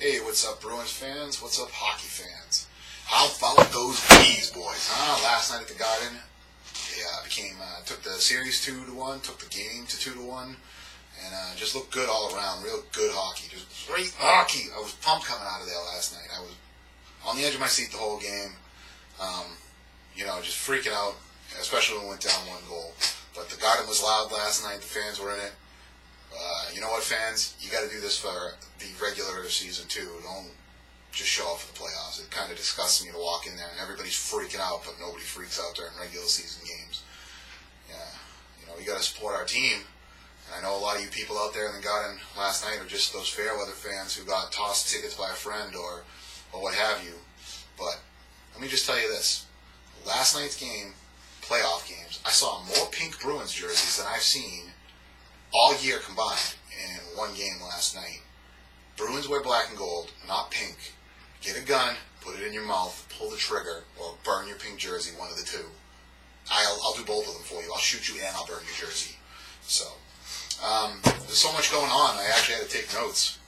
Hey, what's up, Bruins fans? What's up, hockey fans? How about those bees, boys? Last night at the Garden, they took the series 2-1, took the game to 2-1, and just looked good all around. Real good hockey, just great hockey. I was pumped coming out of there last night. I was on the edge of my seat the whole game. Just freaking out, especially when we went down 1 goal. But the Garden was loud last night. The fans were in it. You know what, fans? You got to do this for the regular season too. Don't just show up for the playoffs. It kind of disgusts me to walk in there and everybody's freaking out, but nobody freaks out during regular season games. Yeah, you got to support our team. And I know a lot of you people out there in the Garden last night are just those Fairweather fans who got tossed tickets by a friend or what have you. But let me just tell you this: last night's game, playoff games, I saw more pink Bruins jerseys than I've seen all year combined in one game last night. Bruins wear black and gold, not pink. Get a gun, put it in your mouth, pull the trigger, or burn your pink jersey, one of the two. I'll do both of them for you. I'll shoot you and I'll burn your jersey. So, there's so much going on, I actually had to take notes.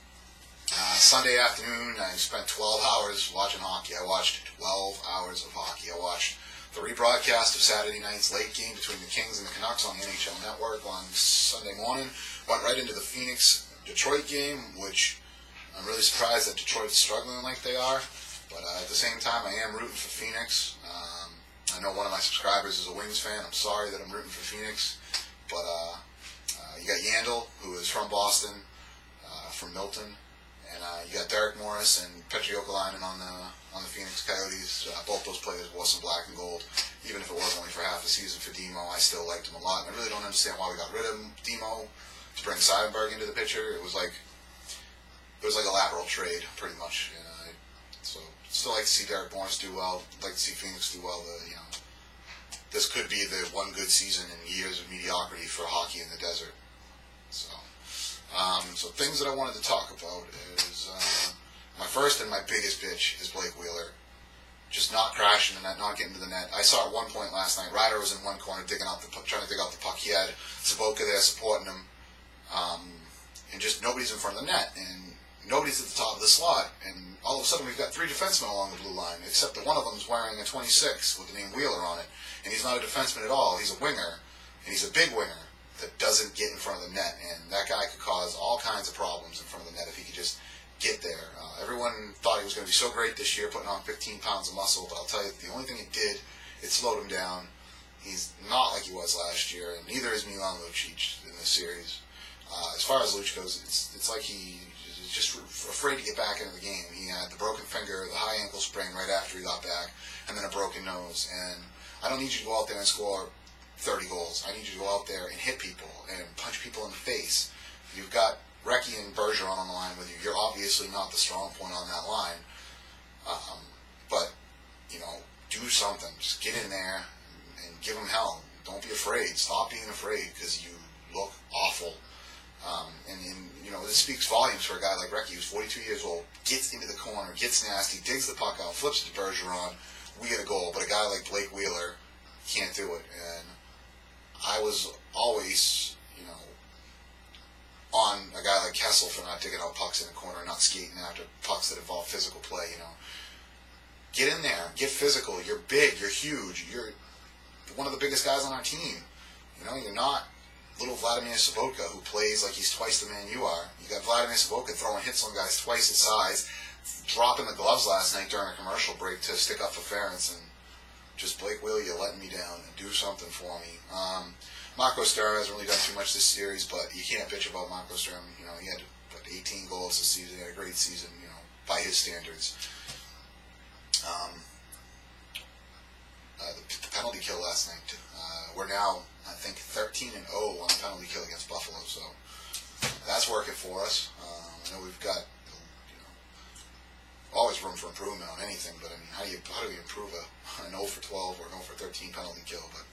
Sunday afternoon, I spent 12 hours watching hockey. I watched 12 hours of hockey. I watched the rebroadcast of Saturday night's late game between the Kings and the Canucks on the NHL Network on Sunday morning. Went right into the Phoenix-Detroit game, which I'm really surprised that Detroit's struggling like they are. But at the same time, I am rooting for Phoenix. I know one of my subscribers is a Wings fan. I'm sorry that I'm rooting for Phoenix. But you got Yandel, who is from Boston, from Milton. And you got Derek Morris and Petri Jokelainen on the Phoenix Coyotes. Both those players wore some black and gold. Even if it was only for half a season for Demo, I still liked him a lot. And I really don't understand why we got rid of Demo to bring Seidenberg into the picture. It was like a lateral trade, pretty much. So still like to see Derek Morris do well. Like to see Phoenix do well. This could be the one good season in years of mediocrity for hockey in the desert. So things that I wanted to talk about is my first and my biggest bitch is Blake Wheeler. Just not crashing the net, not getting to the net. I saw at one point last night, Ryder was in one corner trying to dig out the puck. He had Saboka there supporting him, and just nobody's in front of the net, and nobody's at the top of the slot. And all of a sudden we've got 3 defensemen along the blue line, except that one of them is wearing a 26 with the name Wheeler on it. And he's not a defenseman at all. He's a winger, and he's a big winger that doesn't get in front of the net, and that guy could cause all kinds of problems in front of the net if he could just get there. Everyone thought he was going to be so great this year, putting on 15 pounds of muscle, but I'll tell you, the only thing it did, it slowed him down. He's not like he was last year, and neither is Milan Lucic in this series. As far as Lucic goes, it's like he is just afraid to get back into the game. He had the broken finger, the high ankle sprain right after he got back, and then a broken nose. And I don't need you to go out there and score 30 goals. I need you to go out there and hit people and punch people in the face. You've got Recchi and Bergeron on the line with you. You're obviously not the strong point on that line. But, do something. Just get in there and give them hell. Don't be afraid. Stop being afraid because you look awful. This speaks volumes for a guy like Recchi, who's 42 years old, gets into the corner, gets nasty, digs the puck out, flips it to Bergeron. We get a goal. But a guy like Blake Wheeler can't do it. And I was always, on a guy like Kessel for not digging out pucks in the corner and not skating after pucks that involve physical play, Get in there. Get physical. You're big. You're huge. You're one of the biggest guys on our team. You're not little Vladimir Saboka who plays like he's twice the man you are. You got Vladimir Saboka throwing hits on guys twice his size, dropping the gloves last night during a commercial break to stick up for Ferentz, and just Blake Wheeler, you're letting me down, and do something for me. Marco Sturm hasn't really done too much this series, but you can't bitch about Marco Sturm. He had 18 goals this season. He had a great season, by his standards. The penalty kill last night. We're now, I think, 13-0 on the penalty kill against Buffalo, so that's working for us. I know we've got always room for improvement on anything, but how do we improve an 0 for 12 or an 0 for 13 penalty kill? But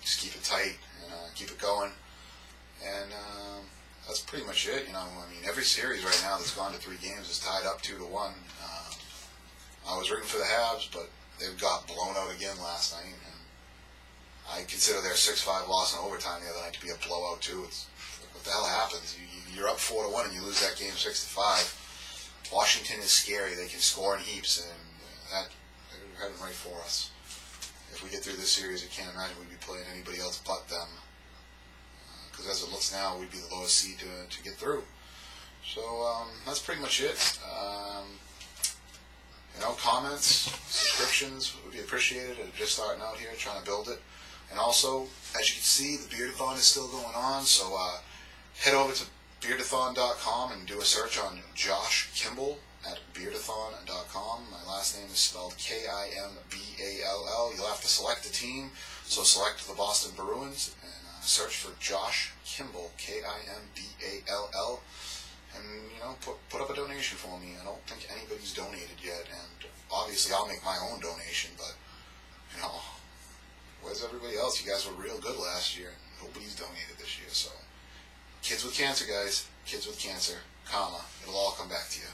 just keep it tight and keep it going, and that's pretty much it. Every series right now that's gone to 3 games is tied up 2-1. I was rooting for the Habs, but they got blown out again last night, and I consider their 6-5 loss in overtime the other night to be a blowout too. It's like, what the hell happens? You're up 4-1 and you lose that game 6-5. Washington is scary. They can score in heaps, and they're heading right for us. If we get through this series, I can't imagine we'd be playing anybody else but them. Because as it looks now, we'd be the lowest seed to get through. So that's pretty much it. Comments, subscriptions would be appreciated. I'm just starting out here, trying to build it. And also, as you can see, the Beardathon is still going on. So head over to beardathon.com and do a search on Josh Kimball at beardathon.com. My last name is spelled Kimball. You'll have to select the team. So select the Boston Bruins and search for Josh Kimball, Kimball. And, put up a donation for me. I don't think anybody's donated yet. And obviously I'll make my own donation, but, where's everybody else? You guys were real good last year. Nobody's donated this year. So, kids with cancer, guys. Kids with cancer. Karma. It'll all come back to you.